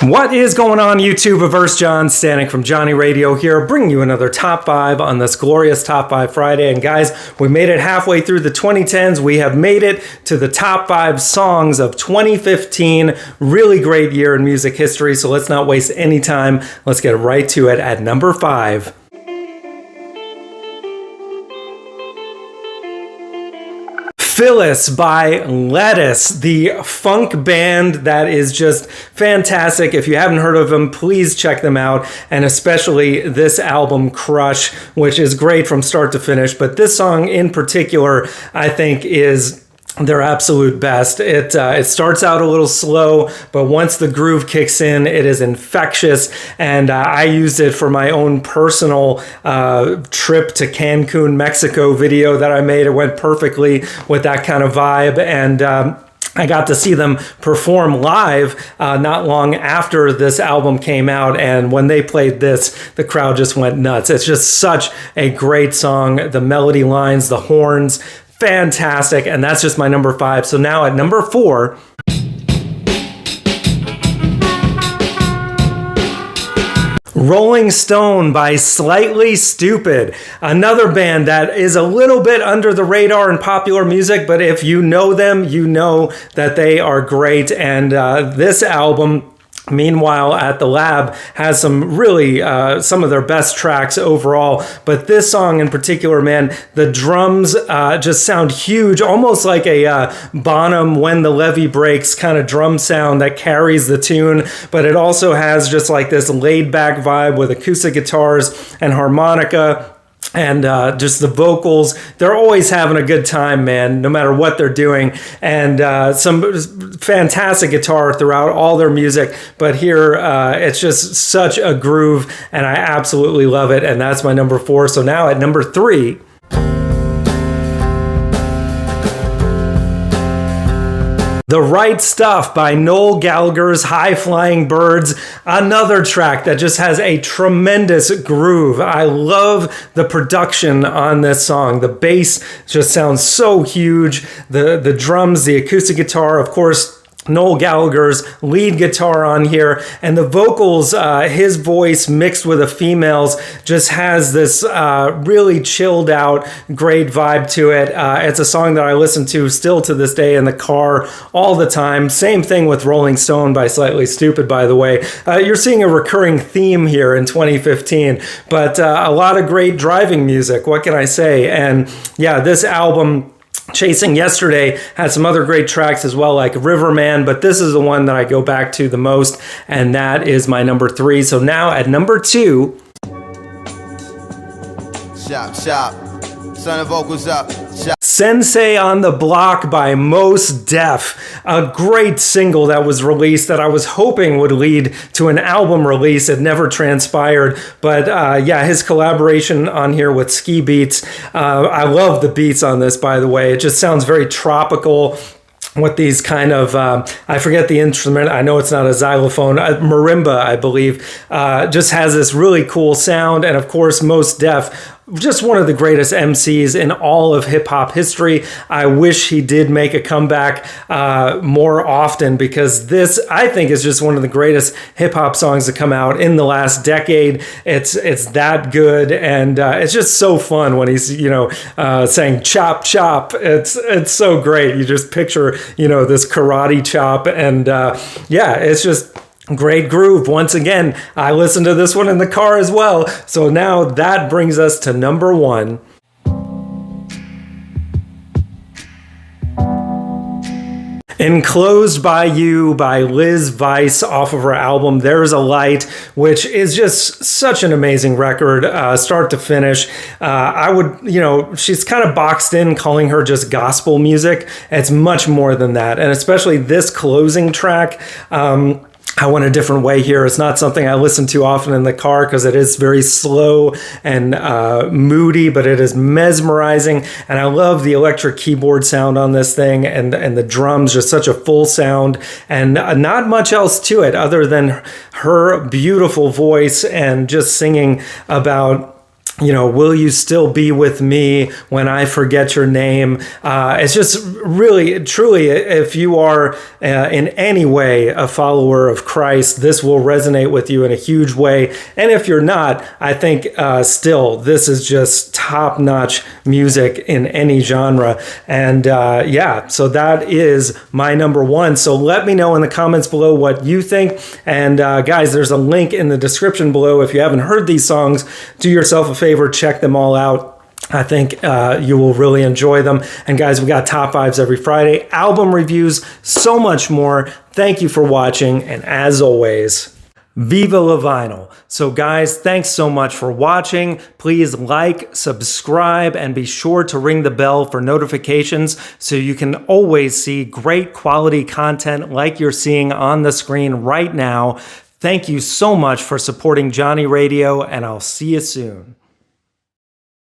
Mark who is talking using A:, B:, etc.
A: What is going on, YouTube? Averse John Stanek from Johnny Radio here, bringing you another Top 5 on this glorious Top 5 Friday. And guys, we made it halfway through the 2010s. We have made it to the Top 5 songs of 2015. Really great year in music history, so let's not waste any time. Let's get right to it at number 5. Phyllis by Lettuce, the funk band that is just fantastic. If you haven't heard of them, please check them out, and especially this album, Crush, which is great from start to finish. But this song in particular, I think, is their absolute best. It starts out a little slow, but once the groove kicks in, it is infectious. And I used it for my own personal trip to Cancun, Mexico video that I made. It went perfectly with that kind of vibe. And I got to see them perform live not long after this album came out, and when they played this, the crowd just went nuts. It's just such a great song. The melody lines, the horns, fantastic, and that's just my number 5. So now at number 4, Rolling Stone by Slightly Stoopid, another band that is a little bit under the radar in popular music, but if you know them, you know that they are great. And this album, Meanwhile at the Lab, has some really some of their best tracks overall. But this song in particular, man, the drums just sound huge, almost like a Bonham When the Levee Breaks kind of drum sound that carries the tune. But it also has just like this laid back vibe with acoustic guitars and harmonica. And just the vocals, they're always having a good time, man, no matter what they're doing. And some fantastic guitar throughout all their music. But here, it's just such a groove, and I absolutely love it. And that's my number 4. So now at number 3... The Right Stuff by Noel Gallagher's High Flying Birds, another track that just has a tremendous groove. I love the production on this song. The bass just sounds so huge. The drums, the acoustic guitar, of course, Noel Gallagher's lead guitar on here, and the vocals, his voice mixed with a female's, just has this really chilled out, great vibe to it. It's a song that I listen to still to this day in the car all the time. Same thing with Rolling Stone by Slightly Stoopid, by the way. You're seeing a recurring theme here in 2015, but a lot of great driving music. What can I say? And yeah, this album, Chasing Yesterday, had some other great tracks as well, like Riverman, but this is the one that I go back to the most, and that is my number 3. So now at number 2...
B: Shop. Son of vocals up. Shop.
A: Sensei on the Block by Mos Def, a great single that was released that I was hoping would lead to an album release. It never transpired, but yeah, his collaboration on here with Ski Beats. I love the beats on this, by the way. It just sounds very tropical with these kind of, I forget the instrument, I know it's not a xylophone, marimba, I believe, just has this really cool sound. And of course, Mos Def, just one of the greatest MCs in all of hip-hop history. I wish he did make a comeback more often, because this, I think, is just one of the greatest hip-hop songs to come out in the last decade. It's that good, and it's just so fun when he's, saying chop chop. It's so great. You just picture, this karate chop, and yeah, it's just great groove. Once again, I listened to this one in the car as well. So now that brings us to number 1. Enclosed by You by Liz Vice off of her album There's a Light, which is just such an amazing record, start to finish. I would, she's kind of boxed in calling her just gospel music. It's much more than that. And especially this closing track, I went a different way here. It's not something I listen to often in the car because it is very slow and moody, but it is mesmerizing. And I love the electric keyboard sound on this thing, and the drums, just such a full sound, and not much else to it other than her beautiful voice and just singing about will you still be with me when I forget your name? It's just really, truly, if you are in any way a follower of Christ, this will resonate with you in a huge way. And if you're not, I think still, this is just top-notch music in any genre. And so that is my number one. So let me know in the comments below what you think. And guys, there's a link in the description below. If you haven't heard these songs, do yourself a favor, check them all out. I think you will really enjoy them. And guys, we got top fives every Friday, album reviews, so much more. Thank you for watching. And as always, Viva La Vinyl. So guys, thanks so much for watching. Please like, subscribe, and be sure to ring the bell for notifications so you can always see great quality content like you're seeing on the screen right now. Thank you so much for supporting Johnny Radio, and I'll see you soon.